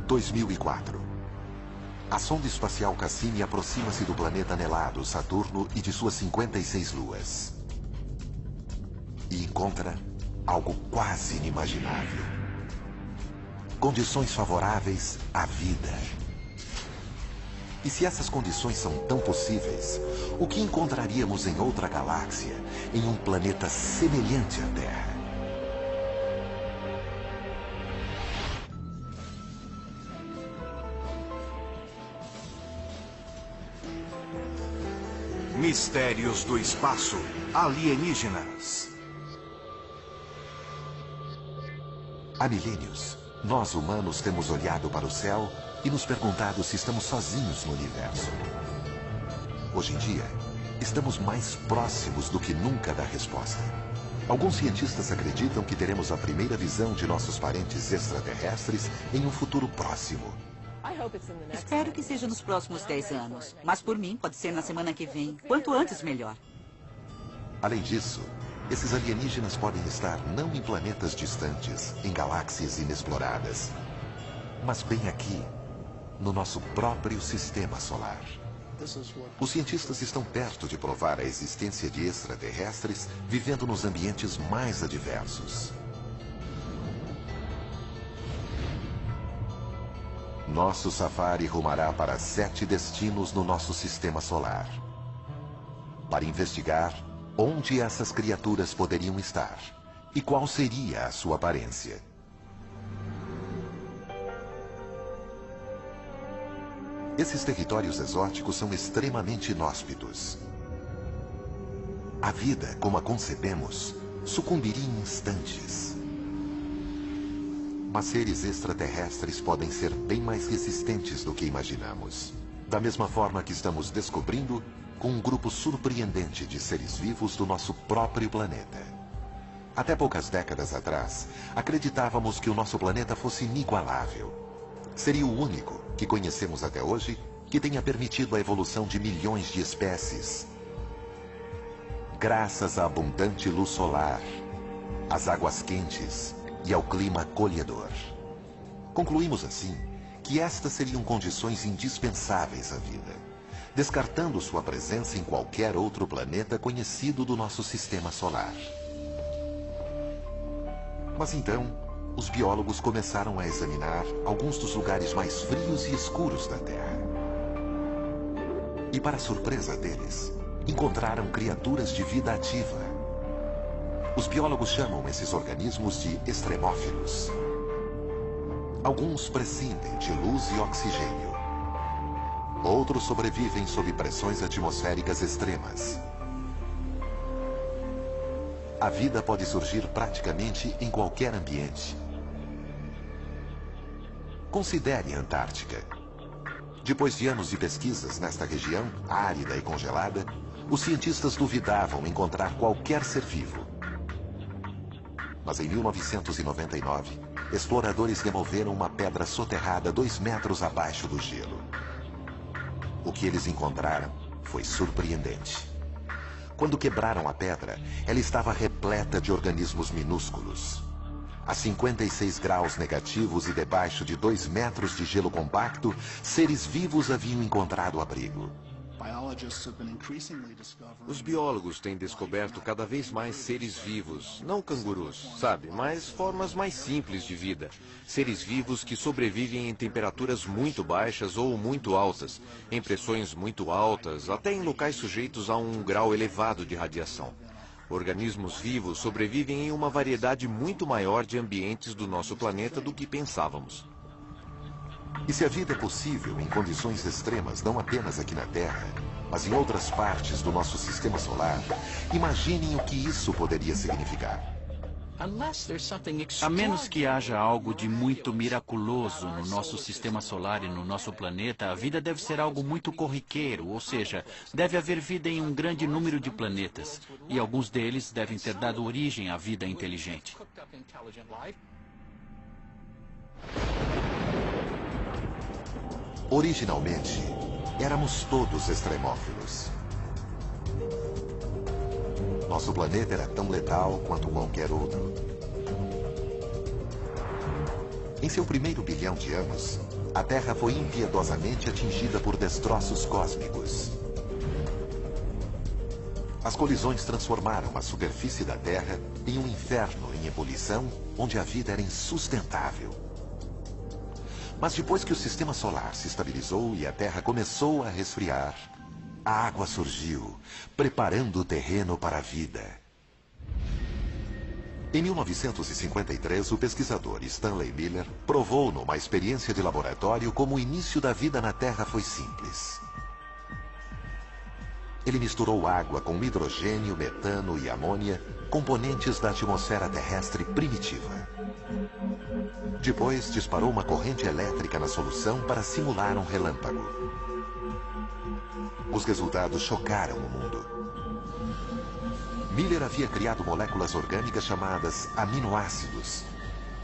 2004. A sonda espacial Cassini aproxima-se do planeta anelado Saturno e de suas 56 luas. E encontra algo quase inimaginável. Condições favoráveis à vida. E se essas condições são tão possíveis, o que encontraríamos em outra galáxia, em um planeta semelhante à Terra? Mistérios do espaço. Alienígenas. Há milênios, nós humanos temos olhado para o céu e nos perguntado se estamos sozinhos no universo. Hoje em dia, estamos mais próximos do que nunca da resposta. Alguns cientistas acreditam que teremos a primeira visão de nossos parentes extraterrestres em um futuro próximo. Espero que seja nos próximos 10 anos. Mas por mim, pode ser na semana que vem. Quanto antes, melhor. Além disso, esses alienígenas podem estar não em planetas distantes, em galáxias inexploradas, mas bem aqui, no nosso próprio sistema solar. Os cientistas estão perto de provar a existência de extraterrestres vivendo nos ambientes mais adversos. Nosso safari rumará para 7 destinos no nosso sistema solar, para investigar onde essas criaturas poderiam estar e qual seria a sua aparência. Esses territórios exóticos são extremamente inóspitos. A vida, como a concebemos, sucumbiria em instantes. Mas seres extraterrestres podem ser bem mais resistentes do que imaginamos. Da mesma forma que estamos descobrindo com um grupo surpreendente de seres vivos do nosso próprio planeta. Até poucas décadas atrás, acreditávamos que o nosso planeta fosse inigualável. Seria o único que conhecemos até hoje que tenha permitido a evolução de milhões de espécies. Graças à abundante luz solar, às águas quentes e ao clima acolhedor. Concluímos assim que estas seriam condições indispensáveis à vida, descartando sua presença em qualquer outro planeta conhecido do nosso sistema solar. Mas então, os biólogos começaram a examinar alguns dos lugares mais frios e escuros da Terra. E para surpresa deles, encontraram criaturas de vida ativa. Os biólogos chamam esses organismos de extremófilos. Alguns prescindem de luz e oxigênio. Outros sobrevivem sob pressões atmosféricas extremas. A vida pode surgir praticamente em qualquer ambiente. Considere a Antártica. Depois de anos de pesquisas nesta região, árida e congelada, os cientistas duvidavam encontrar qualquer ser vivo. Mas em 1999, exploradores removeram uma pedra soterrada 2 metros abaixo do gelo. O que eles encontraram foi surpreendente. Quando quebraram a pedra, ela estava repleta de organismos minúsculos. A 56 graus negativos e debaixo de 2 metros de gelo compacto, seres vivos haviam encontrado abrigo. Os biólogos têm descoberto cada vez mais seres vivos, não cangurus, sabe, mas formas mais simples de vida. Seres vivos que sobrevivem em temperaturas muito baixas ou muito altas, em pressões muito altas, até em locais sujeitos a um grau elevado de radiação. Organismos vivos sobrevivem em uma variedade muito maior de ambientes do nosso planeta do que pensávamos. E se a vida é possível em condições extremas, não apenas aqui na Terra, mas em outras partes do nosso sistema solar, imaginem o que isso poderia significar. A menos que haja algo de muito miraculoso no nosso sistema solar e no nosso planeta, a vida deve ser algo muito corriqueiro, ou seja, deve haver vida em um grande número de planetas, e alguns deles devem ter dado origem à vida inteligente. Originalmente, éramos todos extremófilos. Nosso planeta era tão letal quanto qualquer outro. Em seu primeiro bilhão de anos, a Terra foi impiedosamente atingida por destroços cósmicos. As colisões transformaram a superfície da Terra em um inferno em ebulição, onde a vida era insustentável. Mas depois que o sistema solar se estabilizou e a Terra começou a resfriar, a água surgiu, preparando o terreno para a vida. Em 1953, o pesquisador Stanley Miller provou numa experiência de laboratório como o início da vida na Terra foi simples. Ele misturou água com hidrogênio, metano e amônia, componentes da atmosfera terrestre primitiva. Depois, disparou uma corrente elétrica na solução para simular um relâmpago. Os resultados chocaram o mundo. Miller havia criado moléculas orgânicas chamadas aminoácidos,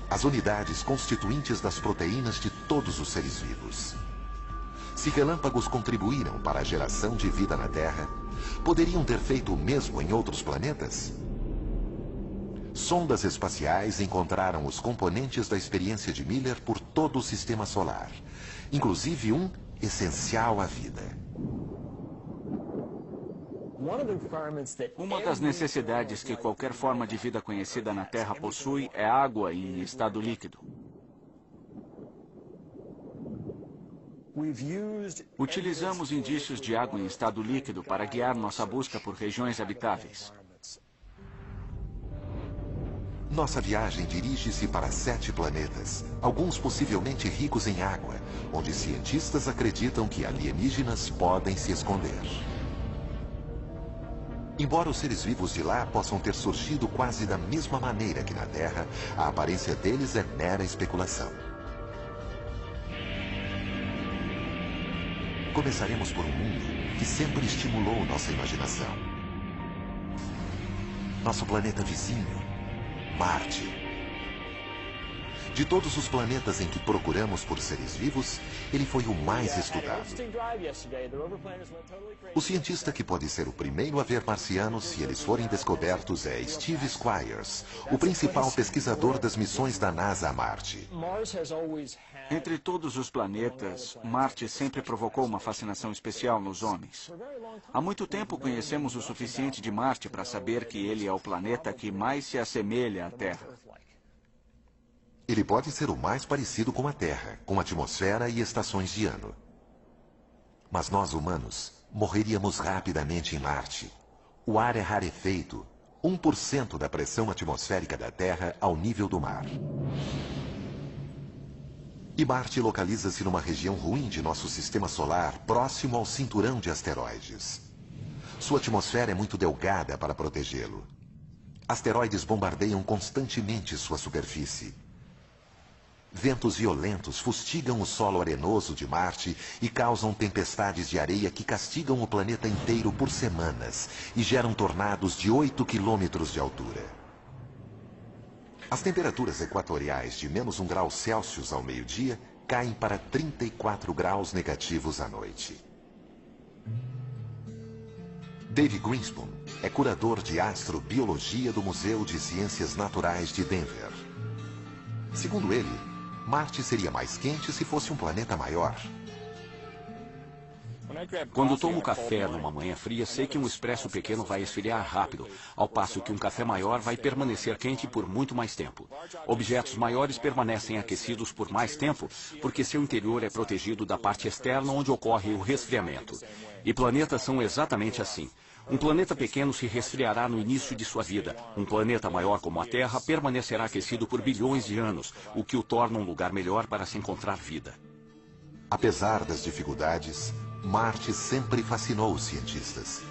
as unidades constituintes das proteínas de todos os seres vivos. Se relâmpagos contribuíram para a geração de vida na Terra, poderiam ter feito o mesmo em outros planetas? Sondas espaciais encontraram os componentes da experiência de Miller por todo o sistema solar, inclusive um essencial à vida. Uma das necessidades que qualquer forma de vida conhecida na Terra possui é água em estado líquido. Utilizamos indícios de água em estado líquido para guiar nossa busca por regiões habitáveis. Nossa viagem dirige-se para 7 planetas, alguns possivelmente ricos em água, onde cientistas acreditam que alienígenas podem se esconder. Embora os seres vivos de lá possam ter surgido quase da mesma maneira que na Terra, a aparência deles é mera especulação. Começaremos por um mundo que sempre estimulou nossa imaginação. Nosso planeta vizinho, Marte. De todos os planetas em que procuramos por seres vivos, ele foi o mais estudado. O cientista que pode ser o primeiro a ver marcianos se eles forem descobertos é Steve Squyres, o principal pesquisador das missões da NASA a Marte. Entre todos os planetas, Marte sempre provocou uma fascinação especial nos homens. Há muito tempo conhecemos o suficiente de Marte para saber que ele é o planeta que mais se assemelha à Terra. Ele pode ser o mais parecido com a Terra, com atmosfera e estações de ano. Mas nós, humanos, morreríamos rapidamente em Marte. O ar é rarefeito, 1% da pressão atmosférica da Terra ao nível do mar. E Marte localiza-se numa região ruim de nosso sistema solar, próximo ao cinturão de asteroides. Sua atmosfera é muito delgada para protegê-lo. Asteroides bombardeiam constantemente sua superfície. Ventos violentos fustigam o solo arenoso de Marte e causam tempestades de areia que castigam o planeta inteiro por semanas e geram tornados de 8 quilômetros de altura. As temperaturas equatoriais de menos 1 grau Celsius ao meio-dia caem para 34 graus negativos à noite. Dave Greenspan é curador de astrobiologia do Museu de Ciências Naturais de Denver. Segundo ele, Marte seria mais quente se fosse um planeta maior. Quando tomo café numa manhã fria, sei que um expresso pequeno vai esfriar rápido, ao passo que um café maior vai permanecer quente por muito mais tempo. Objetos maiores permanecem aquecidos por mais tempo, porque seu interior é protegido da parte externa onde ocorre o resfriamento. E planetas são exatamente assim. Um planeta pequeno se resfriará no início de sua vida. Um planeta maior como a Terra permanecerá aquecido por bilhões de anos, o que o torna um lugar melhor para se encontrar vida. Apesar das dificuldades, Marte sempre fascinou os cientistas,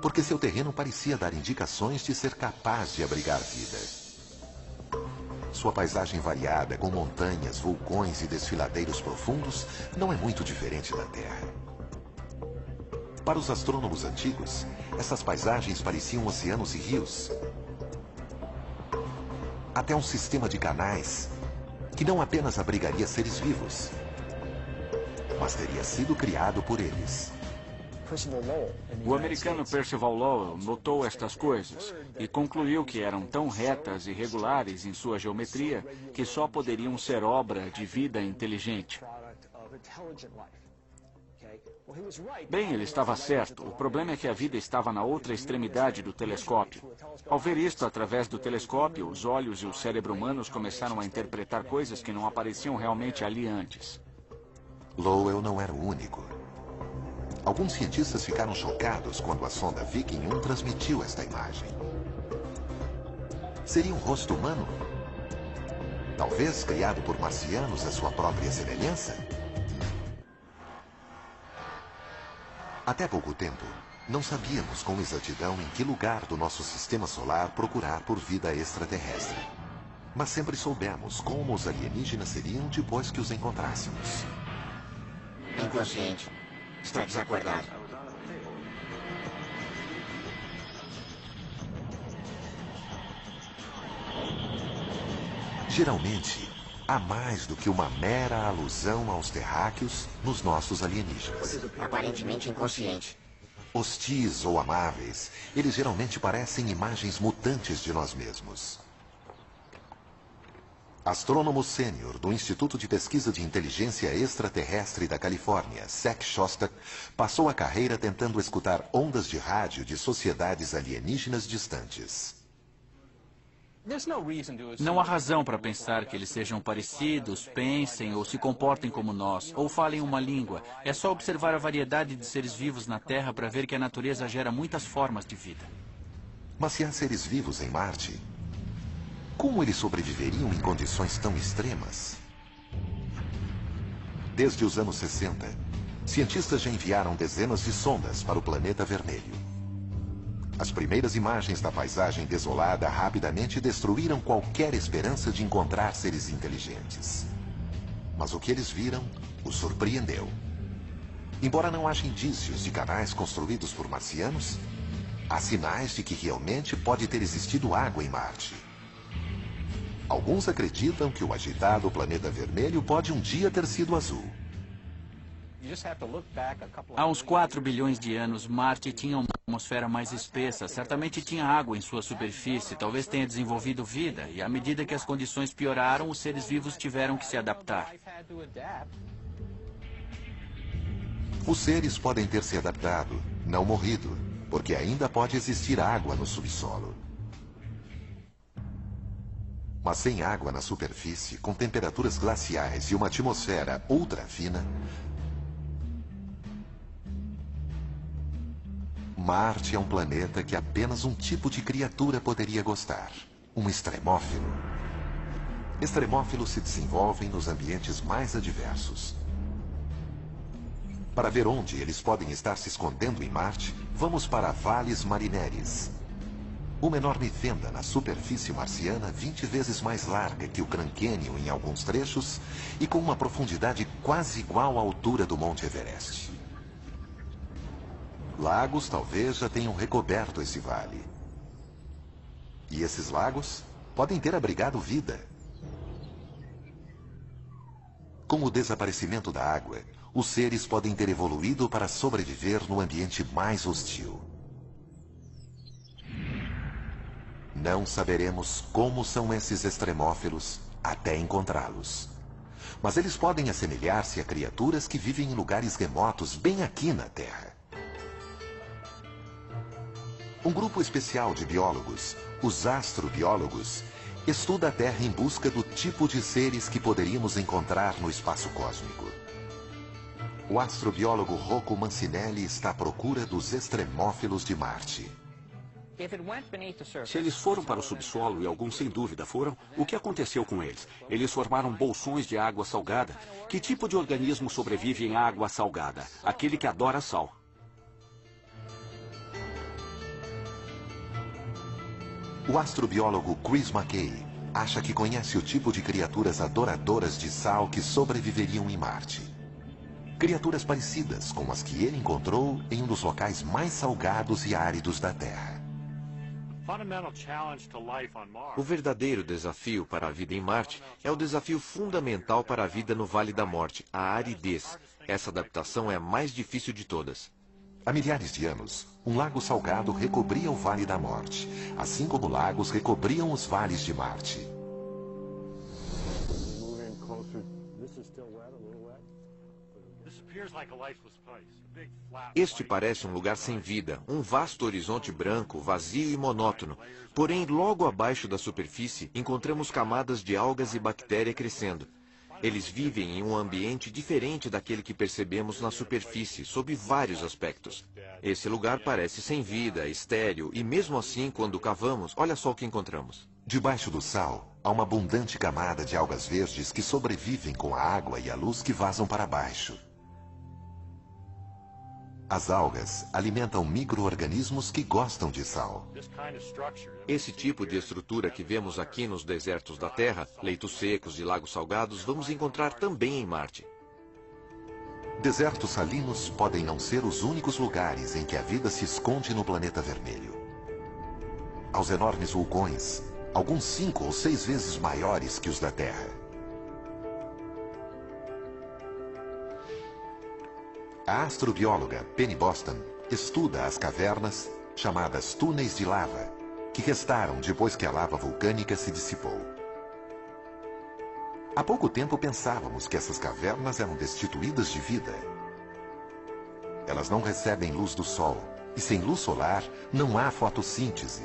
porque seu terreno parecia dar indicações de ser capaz de abrigar vida. Sua paisagem variada, com montanhas, vulcões e desfiladeiros profundos, não é muito diferente da Terra. Para os astrônomos antigos, essas paisagens pareciam oceanos e rios. Até um sistema de canais que não apenas abrigaria seres vivos, mas teria sido criado por eles. O americano Percival Lowell notou estas coisas e concluiu que eram tão retas e regulares em sua geometria que só poderiam ser obra de vida inteligente. Bem, ele estava certo. O problema é que a vida estava na outra extremidade do telescópio. Ao ver isto através do telescópio, os olhos e o cérebro humanos começaram a interpretar coisas que não apareciam realmente ali antes. Lowell não era o único. Alguns cientistas ficaram chocados quando a sonda Viking 1 transmitiu esta imagem. Seria um rosto humano? Talvez criado por marcianos à sua própria semelhança? Até pouco tempo, não sabíamos com exatidão em que lugar do nosso sistema solar procurar por vida extraterrestre. Mas sempre soubemos como os alienígenas seriam depois que os encontrássemos. Inconsciente. Está desacordado. Geralmente, há mais do que uma mera alusão aos terráqueos nos nossos alienígenas. Aparentemente inconsciente. Hostis ou amáveis, eles geralmente parecem imagens mutantes de nós mesmos. Astrônomo sênior do Instituto de Pesquisa de Inteligência Extraterrestre da Califórnia, Zach Shostak, passou a carreira tentando escutar ondas de rádio de sociedades alienígenas distantes. Não há razão para pensar que eles sejam parecidos, pensem ou se comportem como nós, ou falem uma língua. É só observar a variedade de seres vivos na Terra para ver que a natureza gera muitas formas de vida. Mas se há seres vivos em Marte, como eles sobreviveriam em condições tão extremas? Desde os anos 60, cientistas já enviaram dezenas de sondas para o planeta vermelho. As primeiras imagens da paisagem desolada rapidamente destruíram qualquer esperança de encontrar seres inteligentes. Mas o que eles viram os surpreendeu. Embora não haja indícios de canais construídos por marcianos, há sinais de que realmente pode ter existido água em Marte. Alguns acreditam que o agitado planeta vermelho pode um dia ter sido azul. Há uns 4 bilhões de anos, Marte tinha uma atmosfera mais espessa. Certamente tinha água em sua superfície, talvez tenha desenvolvido vida. E à medida que as condições pioraram, os seres vivos tiveram que se adaptar. Os seres podem ter se adaptado, não morrido, porque ainda pode existir água no subsolo. Mas sem água na superfície, com temperaturas glaciais e uma atmosfera ultra fina, Marte é um planeta que apenas um tipo de criatura poderia gostar. Um extremófilo. Extremófilos se desenvolvem nos ambientes mais adversos. Para ver onde eles podem estar se escondendo em Marte, vamos para Valles Marineris. Uma enorme fenda na superfície marciana 20 vezes mais larga que o Grand Canyon em alguns trechos e com uma profundidade quase igual à altura do Monte Everest. Lagos talvez já tenham recoberto esse vale. E esses lagos podem ter abrigado vida. Com o desaparecimento da água, os seres podem ter evoluído para sobreviver no ambiente mais hostil. Não saberemos como são esses extremófilos até encontrá-los. Mas eles podem assemelhar-se a criaturas que vivem em lugares remotos bem aqui na Terra. Um grupo especial de biólogos, os astrobiólogos, estuda a Terra em busca do tipo de seres que poderíamos encontrar no espaço cósmico. O astrobiólogo Rocco Mancinelli está à procura dos extremófilos de Marte. Se eles foram para o subsolo, e alguns sem dúvida foram, o que aconteceu com eles? Eles formaram bolsões de água salgada. Que tipo de organismo sobrevive em água salgada? Aquele que adora sal. O astrobiólogo Chris McKay acha que conhece o tipo de criaturas adoradoras de sal que sobreviveriam em Marte. Criaturas parecidas com as que ele encontrou em um dos locais mais salgados e áridos da Terra. O verdadeiro desafio para a vida em Marte é o desafio fundamental para a vida no Vale da Morte, a aridez. Essa adaptação é a mais difícil de todas. Há milhares de anos, um lago salgado recobria o Vale da Morte, assim como lagos recobriam os vales de Marte. Este parece um lugar sem vida, um vasto horizonte branco, vazio e monótono. Porém, logo abaixo da superfície, encontramos camadas de algas e bactéria crescendo. Eles vivem em um ambiente diferente daquele que percebemos na superfície, sob vários aspectos. Esse lugar parece sem vida, estéril, e mesmo assim, quando cavamos, olha só o que encontramos. Debaixo do sal, há uma abundante camada de algas verdes que sobrevivem com a água e a luz que vazam para baixo. As algas alimentam micro-organismos que gostam de sal. Esse tipo de estrutura que vemos aqui nos desertos da Terra, leitos secos e lagos salgados, vamos encontrar também em Marte. Desertos salinos podem não ser os únicos lugares em que a vida se esconde no planeta vermelho. Aos enormes vulcões, alguns 5 ou 6 vezes maiores que os da Terra. A astrobióloga Penny Boston estuda as cavernas, chamadas túneis de lava, que restaram depois que a lava vulcânica se dissipou. Há pouco tempo pensávamos que essas cavernas eram destituídas de vida. Elas não recebem luz do sol, e sem luz solar não há fotossíntese.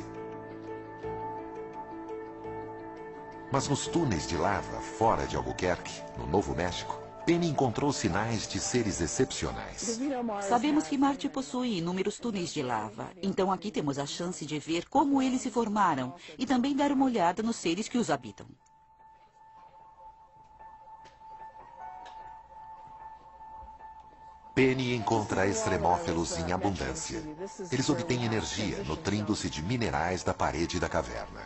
Mas nos túneis de lava, fora de Albuquerque, no Novo México, Penny encontrou sinais de seres excepcionais. Sabemos que Marte possui inúmeros túneis de lava. Então aqui temos a chance de ver como eles se formaram e também dar uma olhada nos seres que os habitam. Penny encontra extremófilos em abundância. Eles obtêm energia nutrindo-se de minerais da parede da caverna.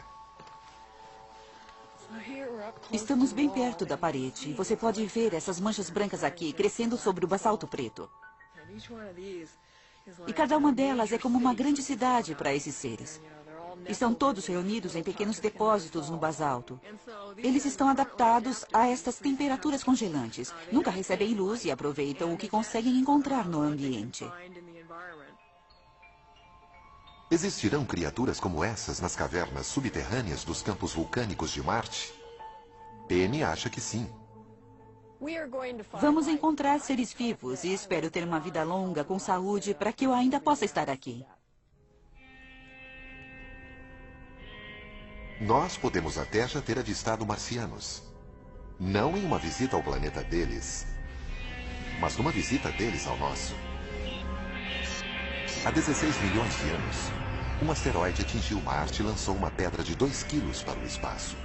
Estamos bem perto da parede. Você pode ver essas manchas brancas aqui crescendo sobre o basalto preto. E cada uma delas é como uma grande cidade para esses seres. Estão todos reunidos em pequenos depósitos no basalto. Eles estão adaptados a estas temperaturas congelantes. Nunca recebem luz e aproveitam o que conseguem encontrar no ambiente. Existirão criaturas como essas nas cavernas subterrâneas dos campos vulcânicos de Marte? Penny acha que sim. Vamos encontrar seres vivos e espero ter uma vida longa com saúde para que eu ainda possa estar aqui. Nós podemos até já ter avistado marcianos. Não em uma visita ao planeta deles, mas numa visita deles ao nosso. Há 16 milhões de anos, um asteroide atingiu Marte e lançou uma pedra de 2 quilos para o espaço.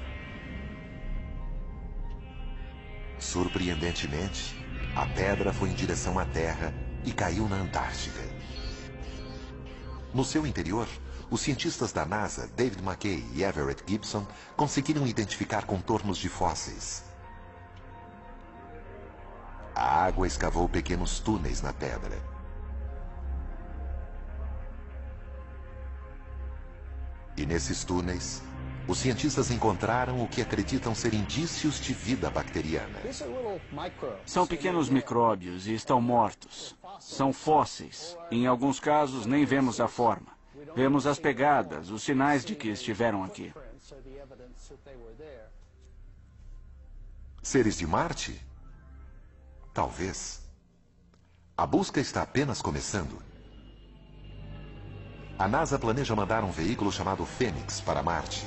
Surpreendentemente, a pedra foi em direção à Terra e caiu na Antártica. No seu interior, os cientistas da NASA, David McKay e Everett Gibson, conseguiram identificar contornos de fósseis. A água escavou pequenos túneis na pedra. E nesses túneis, os cientistas encontraram o que acreditam ser indícios de vida bacteriana. São pequenos micróbios e estão mortos. São fósseis. Em alguns casos, nem vemos a forma. Vemos as pegadas, os sinais de que estiveram aqui. Seres de Marte? Talvez. A busca está apenas começando. A NASA planeja mandar um veículo chamado Fênix para Marte.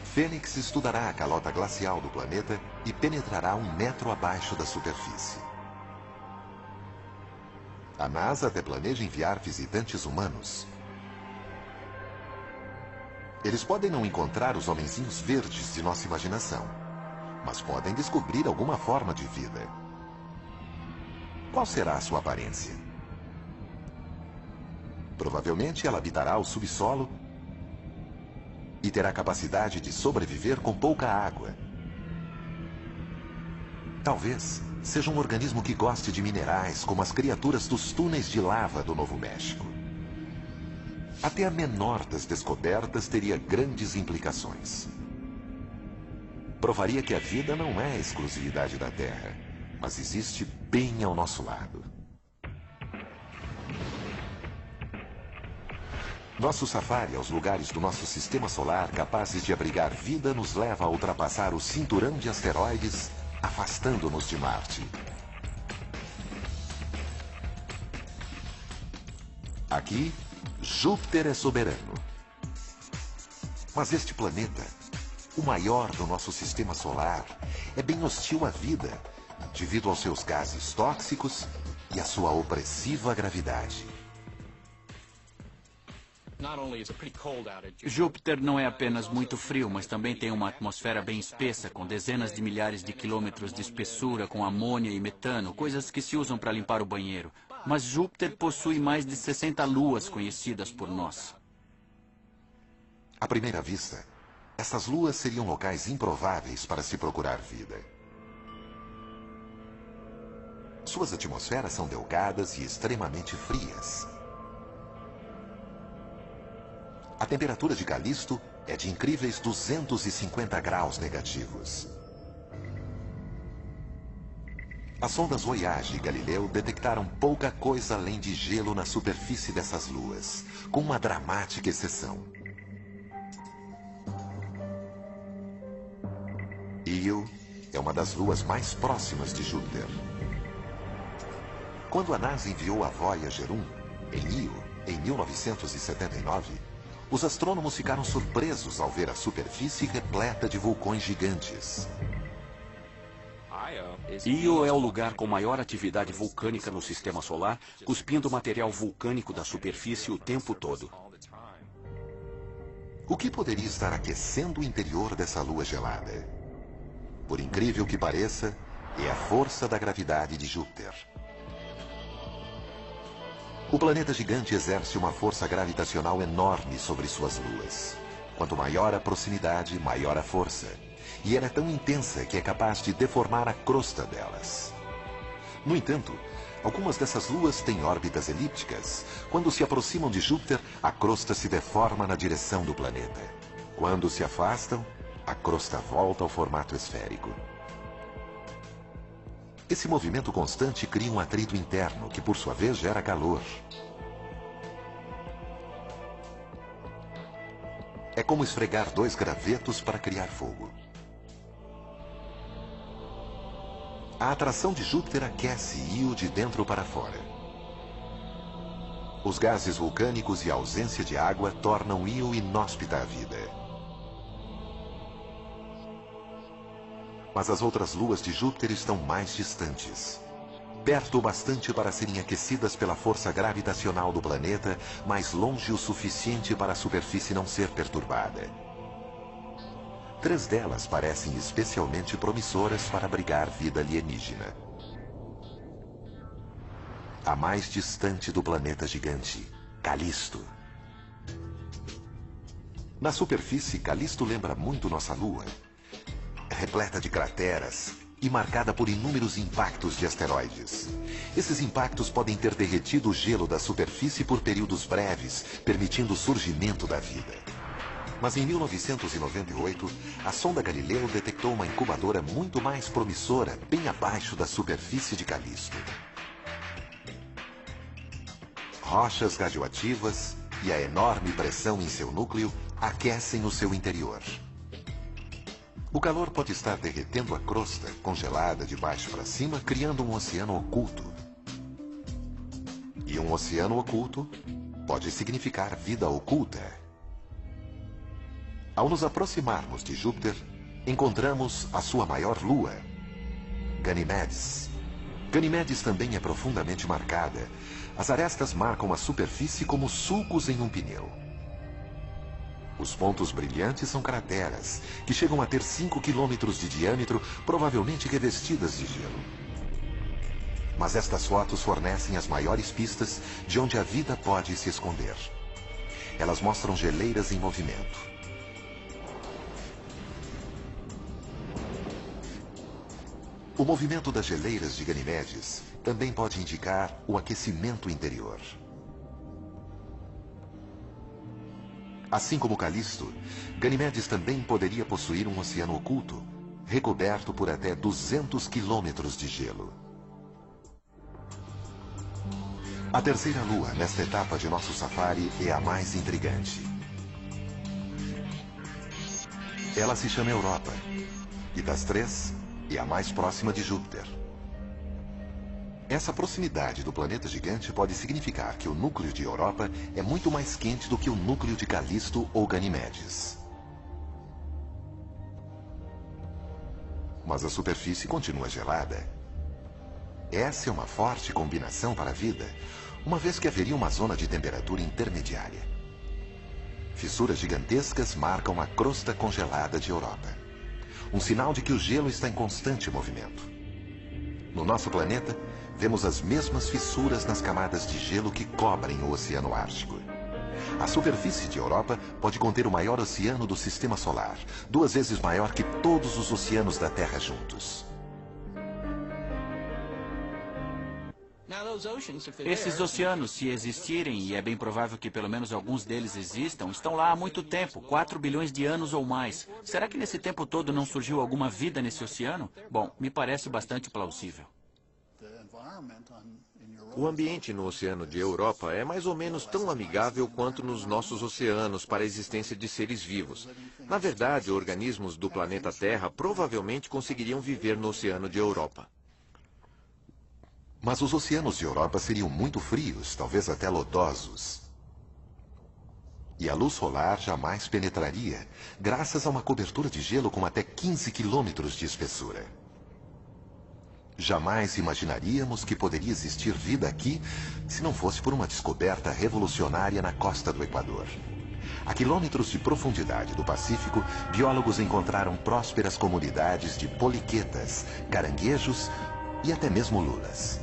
Fênix estudará a calota glacial do planeta e penetrará 1 metro abaixo da superfície. A NASA até planeja enviar visitantes humanos. Eles podem não encontrar os homenzinhos verdes de nossa imaginação, mas podem descobrir alguma forma de vida. Qual será a sua aparência? Provavelmente ela habitará o subsolo e terá capacidade de sobreviver com pouca água. Talvez seja um organismo que goste de minerais, como as criaturas dos túneis de lava do Novo México. Até a menor das descobertas teria grandes implicações. Provaria que a vida não é exclusividade da Terra, mas existe bem ao nosso lado. Nosso safari aos lugares do nosso sistema solar capazes de abrigar vida nos leva a ultrapassar o cinturão de asteroides afastando-nos de Marte. Aqui, Júpiter é soberano. Mas este planeta, o maior do nosso sistema solar, é bem hostil à vida, devido aos seus gases tóxicos e à sua opressiva gravidade. Júpiter não é apenas muito frio, mas também tem uma atmosfera bem espessa, com dezenas de milhares de quilômetros de espessura, com amônia e metano, coisas que se usam para limpar o banheiro. Mas Júpiter possui mais de 60 luas conhecidas por nós. À primeira vista, essas luas seriam locais improváveis para se procurar vida. Suas atmosferas são delgadas e extremamente frias. A temperatura de Calisto é de incríveis 250 graus negativos. As sondas Voyage e Galileu detectaram pouca coisa além de gelo na superfície dessas luas, com uma dramática exceção. Io é uma das luas mais próximas de Júpiter. Quando a NASA enviou a Voyager 1 em Io, em 1979, os astrônomos ficaram surpresos ao ver a superfície repleta de vulcões gigantes. Io é o lugar com maior atividade vulcânica no sistema solar, cuspindo material vulcânico da superfície o tempo todo. O que poderia estar aquecendo o interior dessa lua gelada? Por incrível que pareça, é a força da gravidade de Júpiter. O planeta gigante exerce uma força gravitacional enorme sobre suas luas. Quanto maior a proximidade, maior a força. E ela é tão intensa que é capaz de deformar a crosta delas. No entanto, algumas dessas luas têm órbitas elípticas. Quando se aproximam de Júpiter, a crosta se deforma na direção do planeta. Quando se afastam, a crosta volta ao formato esférico. Esse movimento constante cria um atrito interno, que por sua vez gera calor. É como esfregar dois gravetos para criar fogo. A atração de Júpiter aquece Io de dentro para fora. Os gases vulcânicos e a ausência de água tornam Io inóspita à vida. Mas as outras luas de Júpiter estão mais distantes. Perto o bastante para serem aquecidas pela força gravitacional do planeta, mas longe o suficiente para a superfície não ser perturbada. 3 delas parecem especialmente promissoras para abrigar vida alienígena. A mais distante do planeta gigante, Calisto. Na superfície, Calisto lembra muito nossa Lua. Repleta de crateras e marcada por inúmeros impactos de asteroides. Esses impactos podem ter derretido o gelo da superfície por períodos breves, permitindo o surgimento da vida. Mas em 1998, a sonda Galileu detectou uma incubadora muito mais promissora bem abaixo da superfície de Calisto. Rochas radioativas e a enorme pressão em seu núcleo aquecem o seu interior. O calor pode estar derretendo a crosta, congelada de baixo para cima, criando um oceano oculto. E um oceano oculto pode significar vida oculta. Ao nos aproximarmos de Júpiter, encontramos a sua maior lua, Ganimedes. Ganimedes também é profundamente marcada. As arestas marcam a superfície como sulcos em um pneu. Os pontos brilhantes são crateras, que chegam a ter 5 quilômetros de diâmetro, provavelmente revestidas de gelo. Mas estas fotos fornecem as maiores pistas de onde a vida pode se esconder. Elas mostram geleiras em movimento. O movimento das geleiras de Ganimedes também pode indicar o aquecimento interior. Assim como Calisto, Ganimedes também poderia possuir um oceano oculto, recoberto por até 200 quilômetros de gelo. A terceira lua nesta etapa de nosso safari é a mais intrigante. Ela se chama Europa, e das 3, e a mais próxima de Júpiter. Essa proximidade do planeta gigante pode significar que o núcleo de Europa é muito mais quente do que o núcleo de Calisto ou Ganimedes. Mas a superfície continua gelada. Essa é uma forte combinação para a vida, uma vez que haveria uma zona de temperatura intermediária. Fissuras gigantescas marcam a crosta congelada de Europa. Um sinal de que o gelo está em constante movimento. No nosso planeta, vemos as mesmas fissuras nas camadas de gelo que cobrem o Oceano Ártico. A superfície de Europa pode conter o maior oceano do Sistema Solar, 2 vezes maior que todos os oceanos da Terra juntos. Esses oceanos, se existirem, e é bem provável que pelo menos alguns deles existam, estão lá há muito tempo, 4 bilhões de anos ou mais. Será que nesse tempo todo não surgiu alguma vida nesse oceano? Bom, me parece bastante plausível. O ambiente no oceano de Europa é mais ou menos tão amigável quanto nos nossos oceanos para a existência de seres vivos. Na verdade, organismos do planeta Terra provavelmente conseguiriam viver no oceano de Europa. Mas os oceanos de Europa seriam muito frios, talvez até lodosos. E a luz solar jamais penetraria, graças a uma cobertura de gelo com até 15 quilômetros de espessura. Jamais imaginaríamos que poderia existir vida aqui se não fosse por uma descoberta revolucionária na costa do Equador. A quilômetros de profundidade do Pacífico, biólogos encontraram prósperas comunidades de poliquetas, caranguejos e até mesmo lulas.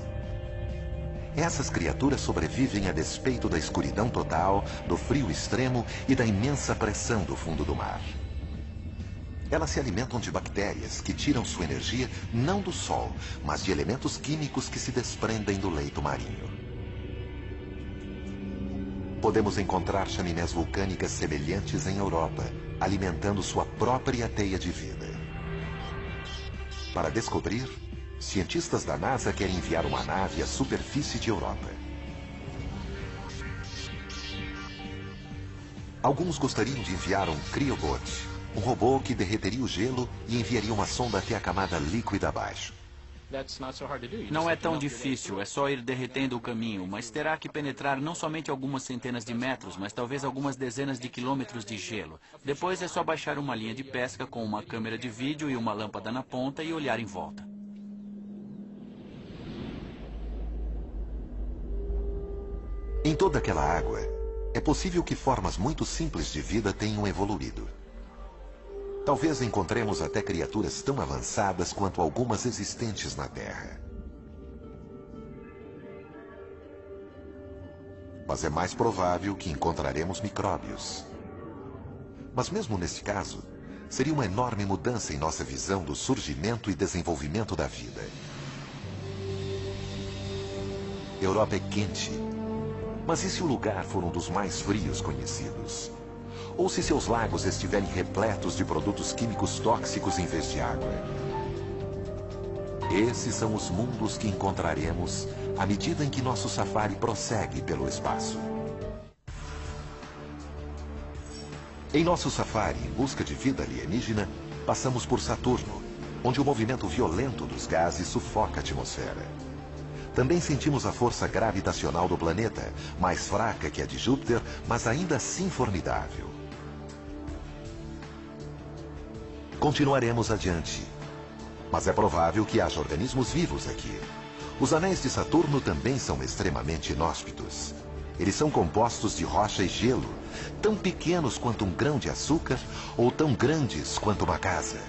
Essas criaturas sobrevivem a despeito da escuridão total, do frio extremo e da imensa pressão do fundo do mar. Elas se alimentam de bactérias que tiram sua energia não do sol, mas de elementos químicos que se desprendem do leito marinho. Podemos encontrar chaminés vulcânicas semelhantes em Europa, alimentando sua própria teia de vida. Para descobrir, cientistas da NASA querem enviar uma nave à superfície de Europa. Alguns gostariam de enviar um Cryobot, um robô que derreteria o gelo e enviaria uma sonda até a camada líquida abaixo. Não é tão difícil, é só ir derretendo o caminho, mas terá que penetrar não somente algumas centenas de metros, mas talvez algumas dezenas de quilômetros de gelo. Depois é só baixar uma linha de pesca com uma câmera de vídeo e uma lâmpada na ponta e olhar em volta. Em toda aquela água, é possível que formas muito simples de vida tenham evoluído. Talvez encontremos até criaturas tão avançadas quanto algumas existentes na Terra. Mas é mais provável que encontraremos micróbios. Mas mesmo nesse caso, seria uma enorme mudança em nossa visão do surgimento e desenvolvimento da vida. Europa é quente. Mas e se o lugar for um dos mais frios conhecidos? Ou se seus lagos estiverem repletos de produtos químicos tóxicos em vez de água? Esses são os mundos que encontraremos à medida em que nosso safari prossegue pelo espaço. Em nosso safari em busca de vida alienígena, passamos por Saturno, onde o movimento violento dos gases sufoca a atmosfera. Também sentimos a força gravitacional do planeta, mais fraca que a de Júpiter, mas ainda assim formidável. Continuaremos adiante. Mas é provável que haja organismos vivos aqui. Os anéis de Saturno também são extremamente inóspitos. Eles são compostos de rocha e gelo, tão pequenos quanto um grão de açúcar ou tão grandes quanto uma casa.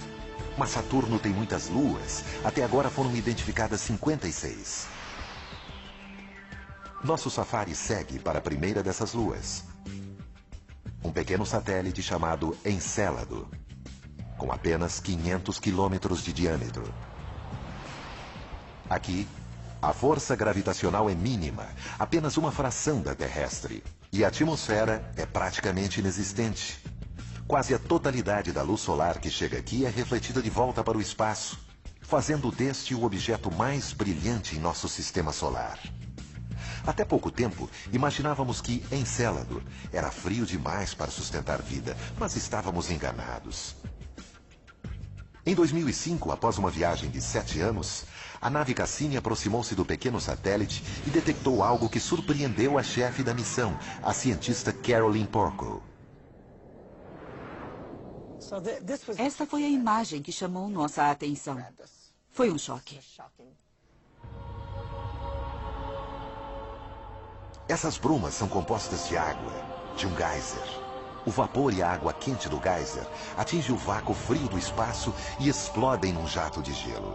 Mas Saturno tem muitas luas. Até agora foram identificadas 56. Nosso safari segue para a primeira dessas luas. Um pequeno satélite chamado Encélado, com apenas 500 quilômetros de diâmetro. Aqui, a força gravitacional é mínima, apenas uma fração da terrestre. E a atmosfera é praticamente inexistente. Quase a totalidade da luz solar que chega aqui é refletida de volta para o espaço, fazendo deste o objeto mais brilhante em nosso sistema solar. Até pouco tempo, imaginávamos que Encélado era frio demais para sustentar vida, mas estávamos enganados. Em 2005, após uma viagem de 7 anos, a nave Cassini aproximou-se do pequeno satélite e detectou algo que surpreendeu a chefe da missão, a cientista Caroline Porco. Esta foi a imagem que chamou nossa atenção. Foi um choque. Essas brumas são compostas de água, de um geyser. O vapor e a água quente do geyser atingem o vácuo frio do espaço e explodem num jato de gelo.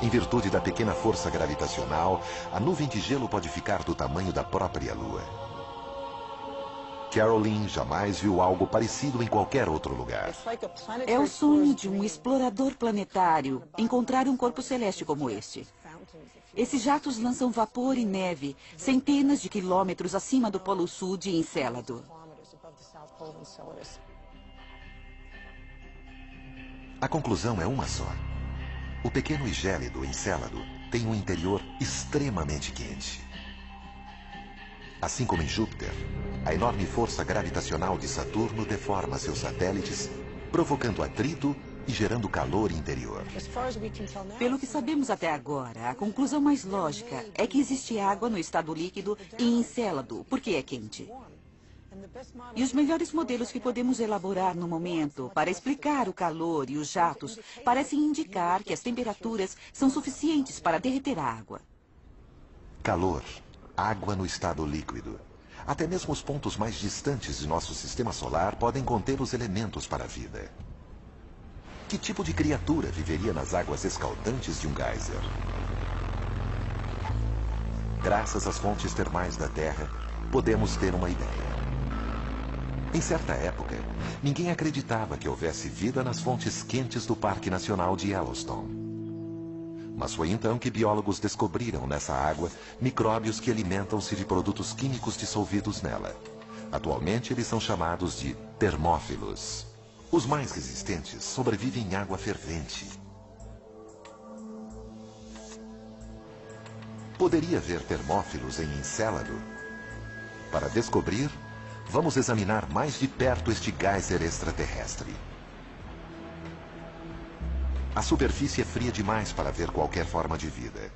Em virtude da pequena força gravitacional, a nuvem de gelo pode ficar do tamanho da própria Lua. Caroline jamais viu algo parecido em qualquer outro lugar. É o sonho de um explorador planetário encontrar um corpo celeste como este. Esses jatos lançam vapor e neve centenas de quilômetros acima do Polo Sul de Encélado. A conclusão é uma só. O pequeno e gélido Encélado tem um interior extremamente quente. Assim como em Júpiter, a enorme força gravitacional de Saturno deforma seus satélites, provocando atrito e gerando calor interior. Pelo que sabemos até agora, a conclusão mais lógica é que existe água no estado líquido em Encélado, porque é quente. E os melhores modelos que podemos elaborar no momento para explicar o calor e os jatos parecem indicar que as temperaturas são suficientes para derreter a água. Calor, água no estado líquido. Até mesmo os pontos mais distantes de nosso sistema solar podem conter os elementos para a vida. Que tipo de criatura viveria nas águas escaldantes de um geyser? Graças às fontes termais da Terra, podemos ter uma ideia. Em certa época, ninguém acreditava que houvesse vida nas fontes quentes do Parque Nacional de Yellowstone. Mas foi então que biólogos descobriram nessa água micróbios que alimentam-se de produtos químicos dissolvidos nela. Atualmente, eles são chamados de termófilos. Os mais resistentes sobrevivem em água fervente. Poderia haver termófilos em Encélado? Para descobrir, vamos examinar mais de perto este geyser extraterrestre. A superfície é fria demais para ver qualquer forma de vida.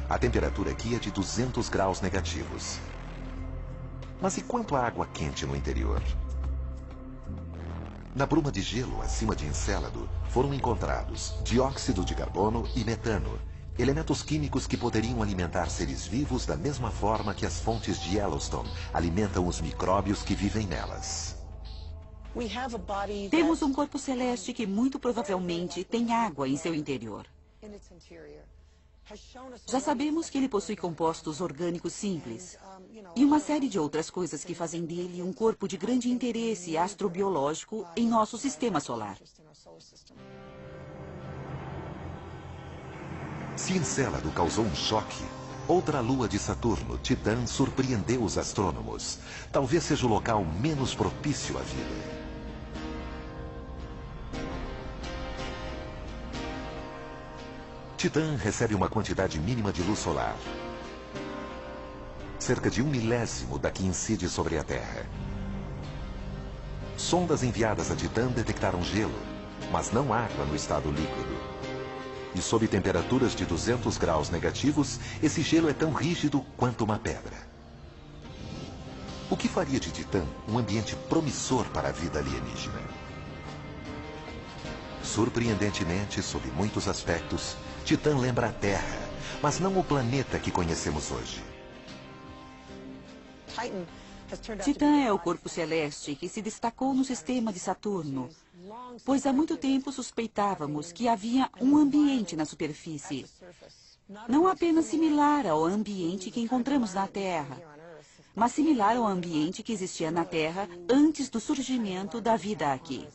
A temperatura aqui é de 200 graus negativos. Mas e quanto à água quente no interior? Na bruma de gelo acima de Encélado foram encontrados dióxido de carbono e metano, elementos químicos que poderiam alimentar seres vivos da mesma forma que as fontes de Yellowstone alimentam os micróbios que vivem nelas. Temos um corpo celeste que muito provavelmente tem água em seu interior. Já sabemos que ele possui compostos orgânicos simples e uma série de outras coisas que fazem dele um corpo de grande interesse astrobiológico em nosso sistema solar. Se Encélado causou um choque, outra lua de Saturno, Titã, surpreendeu os astrônomos. Talvez seja o local menos propício à vida. Titã recebe uma quantidade mínima de luz solar. Cerca de 1/1000 da que incide sobre a Terra. Sondas enviadas a Titã detectaram gelo, mas não água no estado líquido. E sob temperaturas de 200 graus negativos, esse gelo é tão rígido quanto uma pedra. O que faria de Titã um ambiente promissor para a vida alienígena? Surpreendentemente, sob muitos aspectos, Titã lembra a Terra, mas não o planeta que conhecemos hoje. Titã é o corpo celeste que se destacou no sistema de Saturno, pois há muito tempo suspeitávamos que havia um ambiente na superfície, não apenas similar ao ambiente que encontramos na Terra, mas similar ao ambiente que existia na Terra antes do surgimento da vida aqui.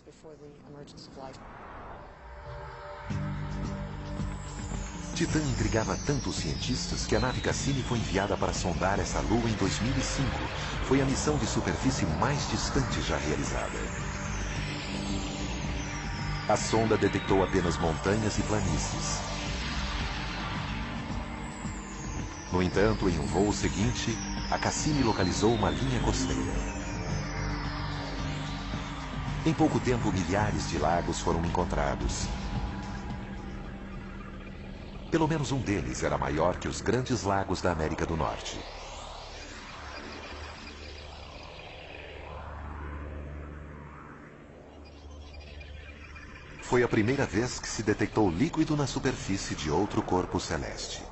Titã intrigava tanto os cientistas que a nave Cassini foi enviada para sondar essa lua em 2005. Foi a missão de superfície mais distante já realizada. A sonda detectou apenas montanhas e planícies. No entanto, em um voo seguinte, a Cassini localizou uma linha costeira. Em pouco tempo, milhares de lagos foram encontrados. Pelo menos um deles era maior que os grandes lagos da América do Norte. Foi a primeira vez que se detectou líquido na superfície de outro corpo celeste.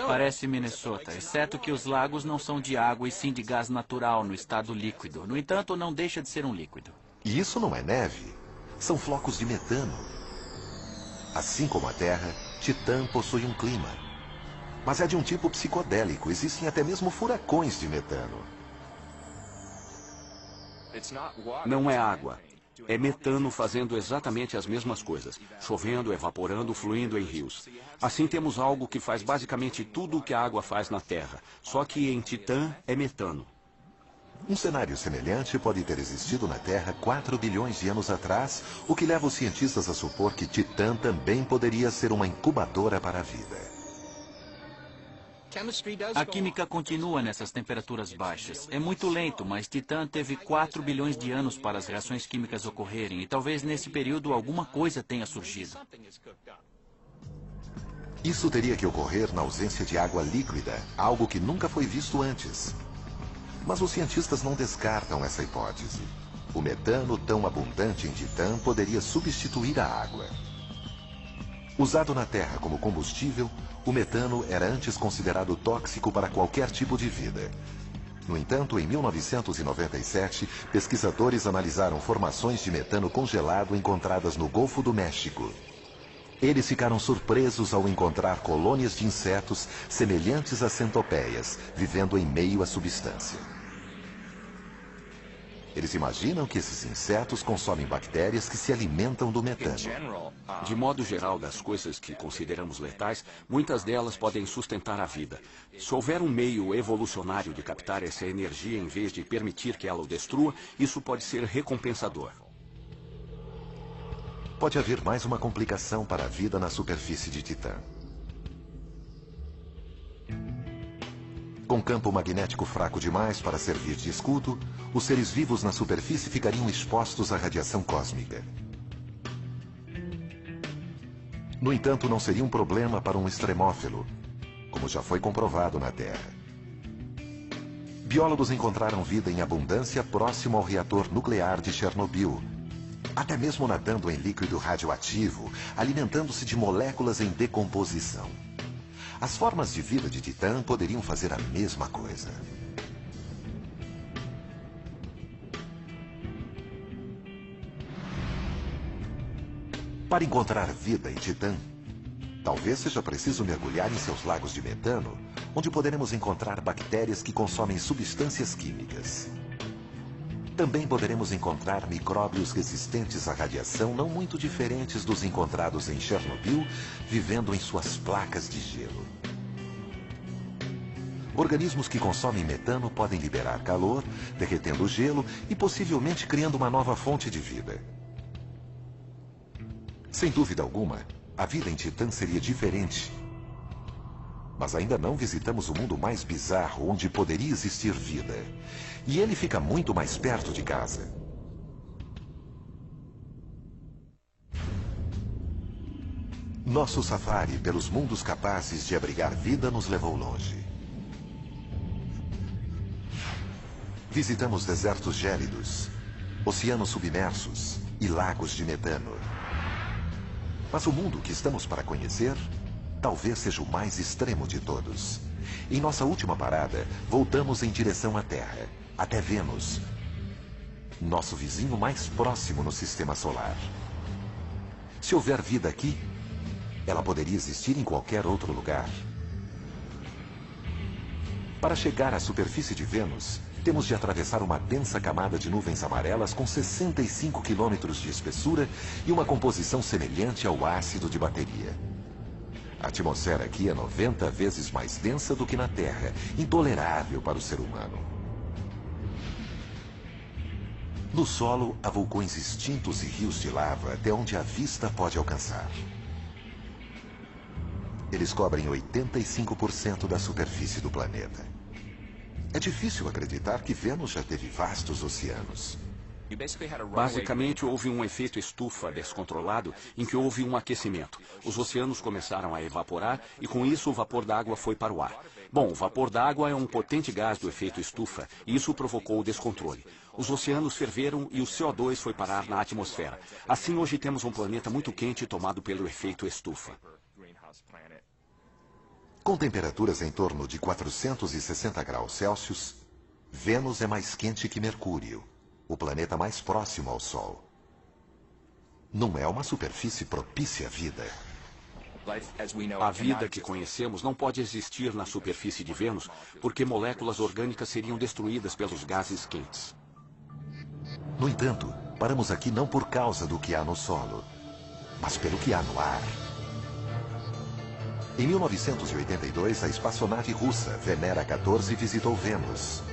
Parece Minnesota, exceto que os lagos não são de água e sim de gás natural no estado líquido. No entanto, não deixa de ser um líquido. E isso não é neve. São flocos de metano. Assim como a Terra, Titã possui um clima. Mas é de um tipo psicodélico. Existem até mesmo furacões de metano. Não é água. É metano fazendo exatamente as mesmas coisas. Chovendo, evaporando, fluindo em rios. Assim temos algo que faz basicamente tudo o que a água faz na Terra. Só que em Titã é metano. Um cenário semelhante pode ter existido na Terra 4 bilhões de anos atrás, o que leva os cientistas a supor que Titã também poderia ser uma incubadora para a vida. A química continua nessas temperaturas baixas. É muito lento, mas Titã teve 4 bilhões de anos para as reações químicas ocorrerem, e talvez nesse período alguma coisa tenha surgido. Isso teria que ocorrer na ausência de água líquida, algo que nunca foi visto antes. Mas os cientistas não descartam essa hipótese. O metano tão abundante em Titã poderia substituir a água. Usado na Terra como combustível, o metano era antes considerado tóxico para qualquer tipo de vida. No entanto, em 1997, pesquisadores analisaram formações de metano congelado encontradas no Golfo do México. Eles ficaram surpresos ao encontrar colônias de insetos semelhantes a centopeias, vivendo em meio à substância. Eles imaginam que esses insetos consomem bactérias que se alimentam do metano. De modo geral, das coisas que consideramos letais, muitas delas podem sustentar a vida. Se houver um meio evolucionário de captar essa energia em vez de permitir que ela o destrua, isso pode ser recompensador. Pode haver mais uma complicação para a vida na superfície de Titã. Com campo magnético fraco demais para servir de escudo, os seres vivos na superfície ficariam expostos à radiação cósmica. No entanto, não seria um problema para um extremófilo, como já foi comprovado na Terra. Biólogos encontraram vida em abundância próximo ao reator nuclear de Chernobyl, até mesmo nadando em líquido radioativo, alimentando-se de moléculas em decomposição. As formas de vida de Titã poderiam fazer a mesma coisa. Para encontrar vida em Titã, talvez seja preciso mergulhar em seus lagos de metano, onde poderemos encontrar bactérias que consomem substâncias químicas. Também poderemos encontrar micróbios resistentes à radiação não muito diferentes dos encontrados em Chernobyl, vivendo em suas placas de gelo. Organismos que consomem metano podem liberar calor, derretendo o gelo e possivelmente criando uma nova fonte de vida. Sem dúvida alguma, a vida em Titã seria diferente. Mas ainda não visitamos o mundo mais bizarro onde poderia existir vida. E ele fica muito mais perto de casa. Nosso safari pelos mundos capazes de abrigar vida nos levou longe. Visitamos desertos gélidos, oceanos submersos e lagos de metano. Mas o mundo que estamos para conhecer talvez seja o mais extremo de todos. Em nossa última parada, voltamos em direção à Terra, até Vênus, nosso vizinho mais próximo no Sistema Solar. Se houver vida aqui, ela poderia existir em qualquer outro lugar. Para chegar à superfície de Vênus, temos de atravessar uma densa camada de nuvens amarelas com 65 quilômetros de espessura e uma composição semelhante ao ácido de bateria. A atmosfera aqui é 90 vezes mais densa do que na Terra, intolerável para o ser humano. No solo, há vulcões extintos e rios de lava até onde a vista pode alcançar. Eles cobrem 85% da superfície do planeta. É difícil acreditar que Vênus já teve vastos oceanos. Basicamente, houve um efeito estufa descontrolado em que houve um aquecimento. Os oceanos começaram a evaporar e, com isso, o vapor d'água foi para o ar. Bom, o vapor d'água é um potente gás do efeito estufa e isso provocou o descontrole. Os oceanos ferveram e o CO2 foi parar na atmosfera. Assim, hoje temos um planeta muito quente tomado pelo efeito estufa. Com temperaturas em torno de 460 graus Celsius, Vênus é mais quente que Mercúrio, o planeta mais próximo ao Sol. Não é uma superfície propícia à vida. A vida que conhecemos não pode existir na superfície de Vênus, porque moléculas orgânicas seriam destruídas pelos gases quentes. No entanto, paramos aqui não por causa do que há no solo, mas pelo que há no ar. Em 1982, a espaçonave russa Venera 14 visitou Vênus.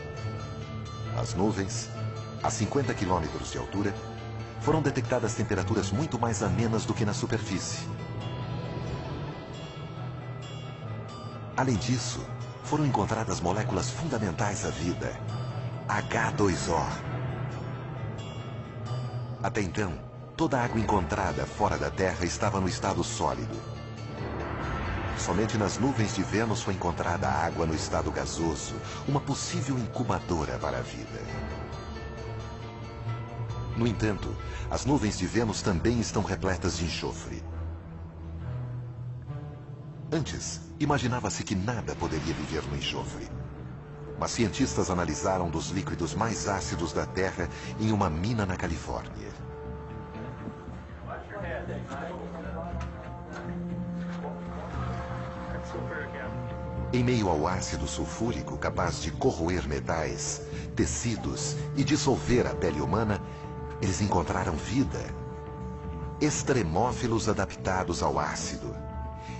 As nuvens, a 50 quilômetros de altura, foram detectadas temperaturas muito mais amenas do que na superfície. Além disso, foram encontradas moléculas fundamentais à vida, H2O. Até então, toda a água encontrada fora da Terra estava no estado sólido. Somente nas nuvens de Vênus foi encontrada a água no estado gasoso, uma possível incubadora para a vida. No entanto, as nuvens de Vênus também estão repletas de enxofre. Antes, imaginava-se que nada poderia viver no enxofre. Mas cientistas analisaram dos líquidos mais ácidos da Terra em uma mina na Califórnia. Em meio ao ácido sulfúrico capaz de corroer metais, tecidos e dissolver a pele humana, eles encontraram vida. Extremófilos adaptados ao ácido.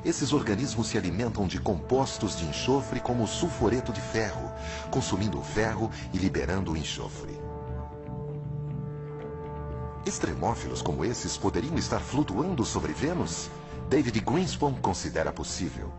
Esses organismos se alimentam de compostos de enxofre como o sulfureto de ferro, consumindo o ferro e liberando o enxofre. Extremófilos como esses poderiam estar flutuando sobre Vênus? David Greenspan considera possível.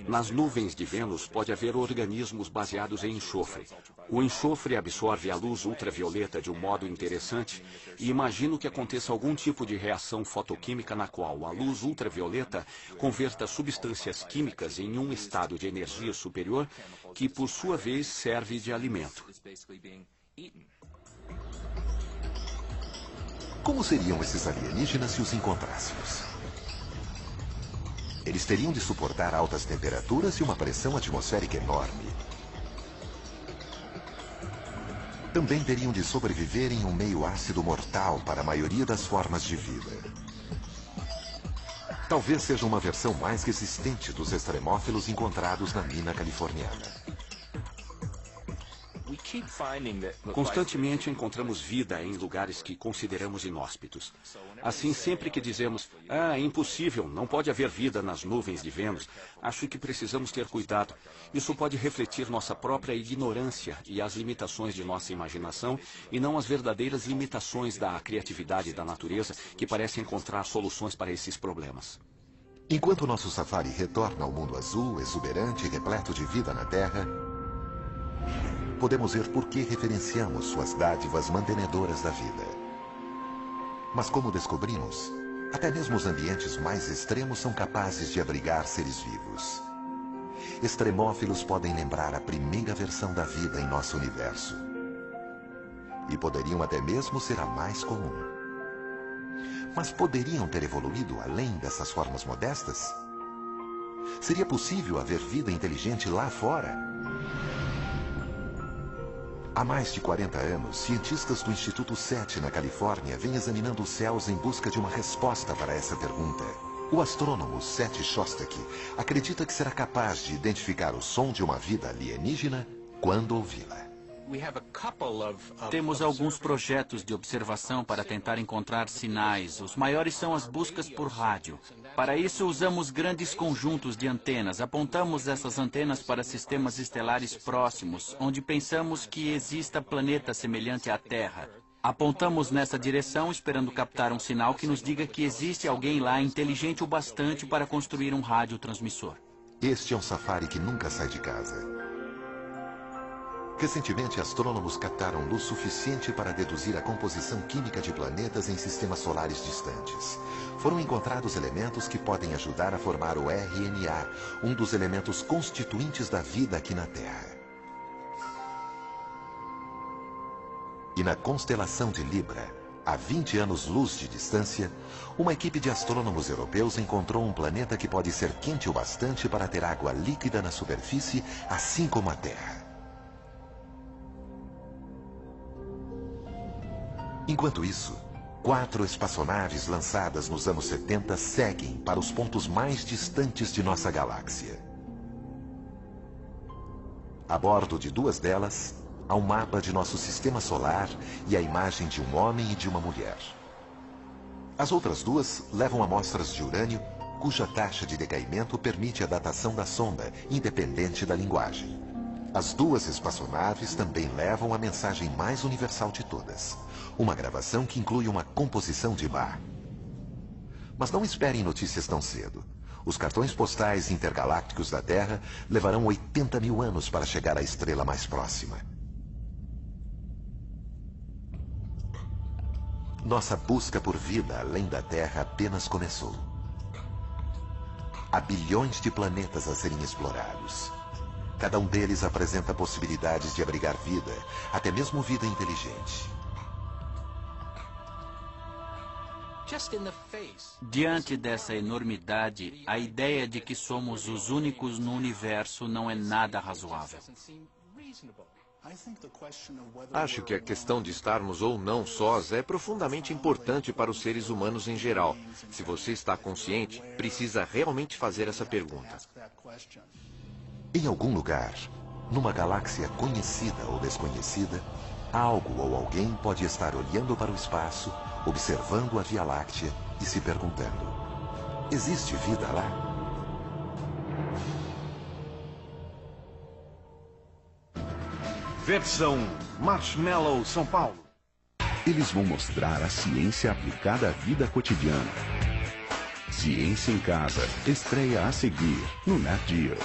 Nas nuvens de Vênus pode haver organismos baseados em enxofre. O enxofre absorve a luz ultravioleta de um modo interessante e imagino que aconteça algum tipo de reação fotoquímica na qual a luz ultravioleta converta substâncias químicas em um estado de energia superior que, por sua vez, serve de alimento. Como seriam esses alienígenas se os encontrássemos? Eles teriam de suportar altas temperaturas e uma pressão atmosférica enorme. Também teriam de sobreviver em um meio ácido mortal para a maioria das formas de vida. Talvez seja uma versão mais resistente dos extremófilos encontrados na mina californiana. Constantemente encontramos vida em lugares que consideramos inóspitos. Assim, sempre que dizemos, é impossível, não pode haver vida nas nuvens de Vênus, acho que precisamos ter cuidado. Isso pode refletir nossa própria ignorância e as limitações de nossa imaginação, e não as verdadeiras limitações da criatividade da natureza, que parece encontrar soluções para esses problemas. Enquanto nosso safari retorna ao mundo azul, exuberante e repleto de vida na Terra, podemos ver por que referenciamos suas dádivas mantenedoras da vida. Mas como descobrimos, até mesmo os ambientes mais extremos são capazes de abrigar seres vivos. Extremófilos podem lembrar a primeira versão da vida em nosso universo. E poderiam até mesmo ser a mais comum. Mas poderiam ter evoluído além dessas formas modestas? Seria possível haver vida inteligente lá fora? Há mais de 40 anos, cientistas do Instituto SETI, na Califórnia, vêm examinando os céus em busca de uma resposta para essa pergunta. O astrônomo Seth Shostak acredita que será capaz de identificar o som de uma vida alienígena quando ouvi-la. Temos alguns projetos de observação para tentar encontrar sinais. Os maiores são as buscas por rádio. Para isso, usamos grandes conjuntos de antenas. Apontamos essas antenas para sistemas estelares próximos, onde pensamos que exista planeta semelhante à Terra. Apontamos nessa direção, esperando captar um sinal que nos diga que existe alguém lá inteligente o bastante para construir um radiotransmissor. Este é um safari que nunca sai de casa. Recentemente, astrônomos captaram luz suficiente para deduzir a composição química de planetas em sistemas solares distantes. Foram encontrados elementos que podem ajudar a formar o RNA, um dos elementos constituintes da vida aqui na Terra. E na constelação de Libra, a 20 anos-luz de distância, uma equipe de astrônomos europeus encontrou um planeta que pode ser quente o bastante para ter água líquida na superfície, assim como a Terra. Enquanto isso, 4 espaçonaves lançadas nos anos 70 seguem para os pontos mais distantes de nossa galáxia. A bordo de 2 delas, há um mapa de nosso sistema solar e a imagem de um homem e de uma mulher. As outras 2 levam amostras de urânio, cuja taxa de decaimento permite a datação da sonda, independente da linguagem. As 2 espaçonaves também levam a mensagem mais universal de todas, uma gravação que inclui uma composição de mar. Mas não esperem notícias tão cedo. Os cartões postais intergalácticos da Terra levarão 80 mil anos para chegar à estrela mais próxima. Nossa busca por vida além da Terra apenas começou. Há bilhões de planetas a serem explorados. Cada um deles apresenta possibilidades de abrigar vida, até mesmo vida inteligente. Diante dessa enormidade, a ideia de que somos os únicos no universo não é nada razoável. Acho que a questão de estarmos ou não sós é profundamente importante para os seres humanos em geral. Se você está consciente, precisa realmente fazer essa pergunta. Em algum lugar, numa galáxia conhecida ou desconhecida, algo ou alguém pode estar olhando para o espaço, observando a Via Láctea e se perguntando: existe vida lá? Versão Marshmallow São Paulo. Eles vão mostrar a ciência aplicada à vida cotidiana. Ciência em Casa estreia a seguir no Nat Geo.